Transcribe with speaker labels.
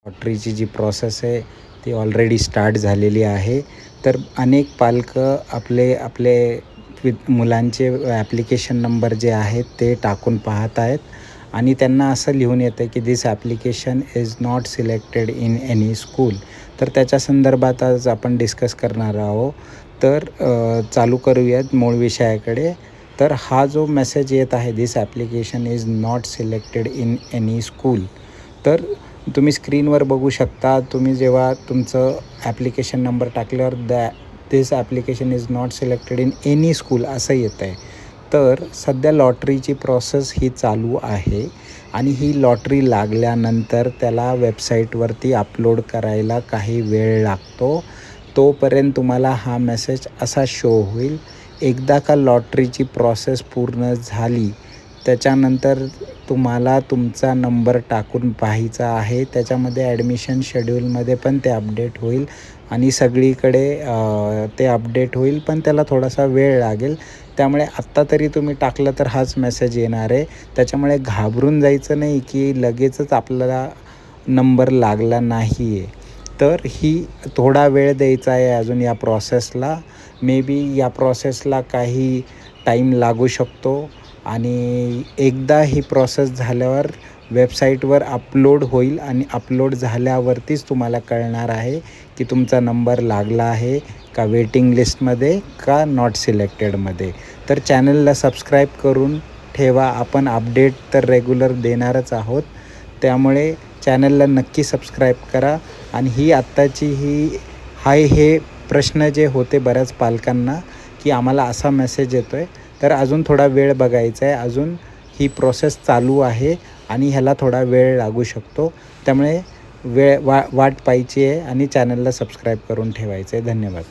Speaker 1: लॉटरीची जी process आहे ती already start झालेली आहे. तर अनेक पालकं आपले मुलांचे ॲप्लिकेशन नंबर जे आहेत ते टाकून पाहत आहेत आणि त्यांना असं लिहून येतं की this application is not selected in any school. तर त्याच्या संदर्भात आज आपण डिस्कस करणार आहोत. तर चालू करूयात मूळ विषयाकडे. तर हा जो मेसेज येत आहे this application is not selected in any school, तर तुम्ही स्क्रीनवर बघू शकता. तुम्ही जेव्हा तुमचं ॲप्लिकेशन नंबर टाकल्यावर this application is not selected in any school असं येतं आहे. तर सध्या लॉटरीची प्रोसेस ही चालू आहे आणि ही लॉटरी लागल्यानंतर त्याला वेबसाईटवरती अपलोड करायला काही वेळ लागतो. तोपर्यंत तुम्हाला हा मेसेज असा शो होईल. एकदा का लॉटरीची प्रोसेस पूर्ण झाली त्याच्यानंतर तुम्हाला तुमचा नंबर टाकून पाहायचा आहे. त्याच्यामध्ये ॲडमिशन शेड्यूलमध्ये पण ते अपडेट होईल आणि सगळीकडे ते अपडेट होईल, पण त्याला थोडासा वेळ लागेल. त्यामुळे आत्ता तरी तुम्ही टाकलं तर हाच मेसेज येणार आहे. त्याच्यामुळे घाबरून जायचं नाही की लगेचच आपल्याला नंबर लागला नाही आहे. तर ही थोडा वेळ द्यायचा आहे अजून या प्रोसेसला. मे बी या प्रोसेसला काही टाईम लागू शकतो आणि एकदा ही प्रोसेस झाल्यावर वेबसाईटवर अपलोड होईल आणि अपलोड झाल्यावरतीच तुम्हाला कळणार आहे की तुमचा नंबर लागला आहे का वेटिंग लिस्टमध्ये का नॉट सिलेक्टेडमध्ये. तर चॅनलला सबस्क्राईब करून ठेवा. आपण अपडेट तर रेग्युलर देणारच आहोत, त्यामुळे चॅनलला नक्की सबस्क्राईब करा. आणि ही आत्ताची हे प्रश्न जे होते बऱ्याच पालकांना की आम्हाला असा मेसेज येतो आहे, तर अजून थोडा वेळ बघायचा आहे. अजून ही प्रोसेस चालू आहे आणि ह्याला थोडा वेळ लागू शकतो. त्यामुळे वाट पाहायची आहे आणि चॅनलला सबस्क्राईब करून ठेवायचं आहे. धन्यवाद.